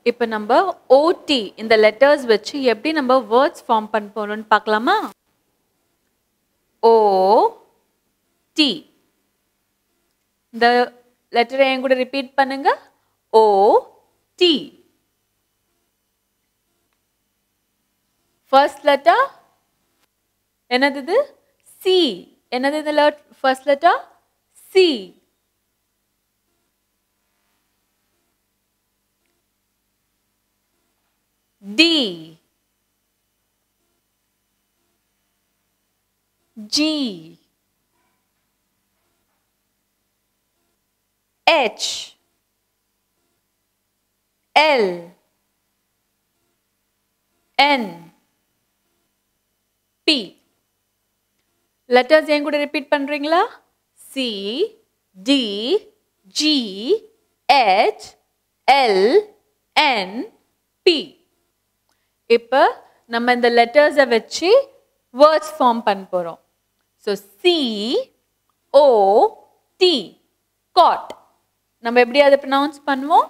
இப்போ நம்ம OT இந்த லெட்டர்ஸ் வச்சு எப்படி நம்ம வேர்ட்ஸ் ஃபார்ம் பண்ண போறோம்னு பார்க்கலாமா? OT இந்த லெட்டரை என் கூட ரிப்பீட் பண்ணுங்க. OT. ஃபர்ஸ்ட் லெட்டர் என்னது? C. என்னது இதுல first letter? C. D. G. H. L. N. P. Letters என் கூட repeat பண்றீங்களா? C, D, G, H, L, N, P. இப்ப நம்ம இந்த லெட்டர்ஸை வச்சு வேர்ட்ஸ் ஃபார்ம் பண்ண போறோம். So C, O, T, caught. நம்ம எப்படி அதை ப்ரொனவுன்ஸ் பண்ணுவோம்?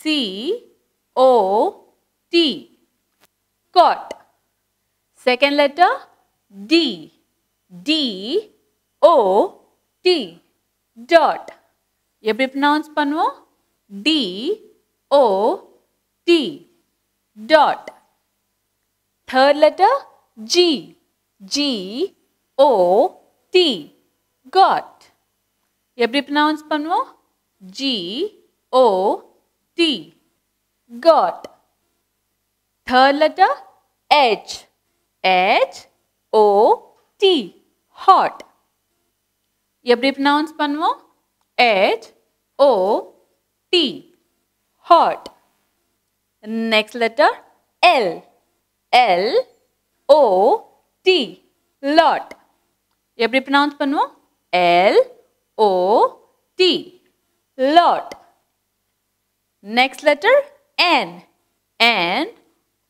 C, O, T, caught. Second letter D, D, O, T, dot. எப்படி ப்ரொனவுன்ஸ் பண்ணுவோம்? D, O, T, dot. Third letter G, G, O, T, got. எப்படி pronounce பண்ணுவோம்? G, O, T, got. Third letter H, H, O, T, hot. எப்படி pronounce பண்ணுவோம்? H, O, T, hot. Next letter L, L, O, T, lot. எப்படி pronounce பண்ணுவோம்? L, O, T, lot. Next letter N, N,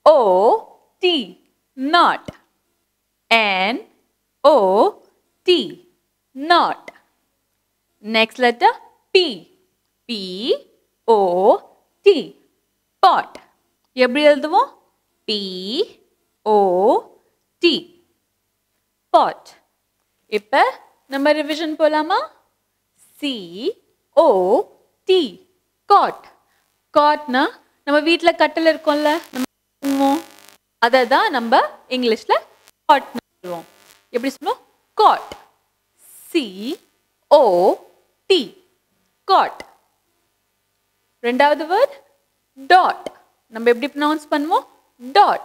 O, T, not. N, O, T, not. Next letter P, P, O, T, pot. எப்படி எழுதுவோம்? P, O, T, pot. இப்ப நம்ம revision போலாமா? C, O, T, cot. cotனா நம்ம வீட்ல கட்டில் இருக்கும்ல, நம்ம அதை தான் நம்ம இங்கிலீஷ்ல cot சொல்லுவோம். எப்படி சொல்லுவோம்? cot. C, O, T, cot. ரெண்டாவது வேர்ட் dot. நம்ம எப்படி ப்ரொனவுன்ஸ் பண்ணுவோம்? dot.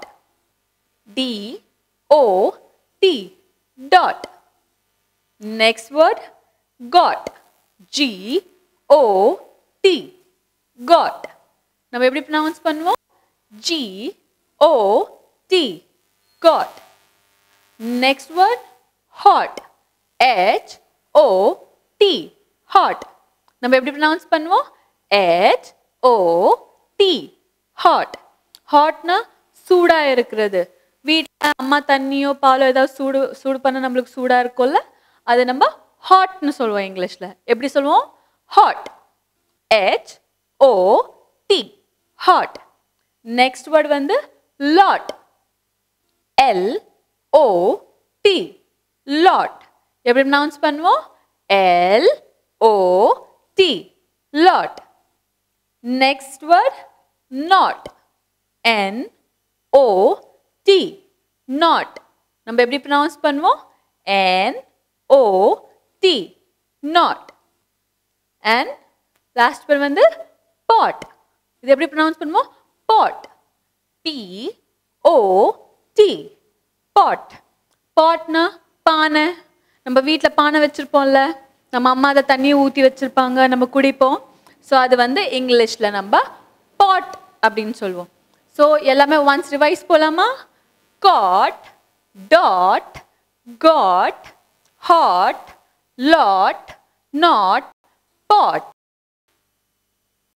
D, O, T, dot. Next word got. G, O, T, got. நம்ம எப்படி ப்ரொனவுன்ஸ் பண்ணுவோம்? G, O, T, got. Next word hot. H, O, T, hot. நம்ம எப்படி pronounce பண்ணுவோம்? H, O, T, hot. hotனா சூடா இருக்கிறது. வீட்டில் அம்மா தண்ணியோ பாலோ ஏதாவது சூடு பண்ண நம்மளுக்கு சூடா இருக்கும்ல, அதை நம்ம ஹாட்னு சொல்லுவோம் இங்கிலீஷ்ல. எப்படி சொல்லுவோம்? Hot. H, O, T, hot. Next word வந்து lot. L, O, T, lot. எப்படி ப்ரொனவுன்ஸ் பண்ணுவோம்? L, O, T, lot. Next word not. N, O, T, not. நம்ம எப்படி ப்ரொனவுன்ஸ் பண்ணுவோம்? N, O, T, not. And last one வந்து pot. இது எப்படி pronounce பண்ணுவோம்? pot. P, O, T, pot. potனா பானை. நம்ம வீட்டில் பானை வச்சிருப்போம்ல, நம்ம அம்மா அதை தண்ணியை ஊற்றி வச்சிருப்பாங்க, நம்ம குடிப்போம். ஸோ அது வந்து இங்கிலீஷில் நம்ம pot அப்படின்னு சொல்லுவோம். ஸோ எல்லாமே ஒன்ஸ் ரிவைஸ் போலாமா? caught, dot, got, hot, lot, not, pot.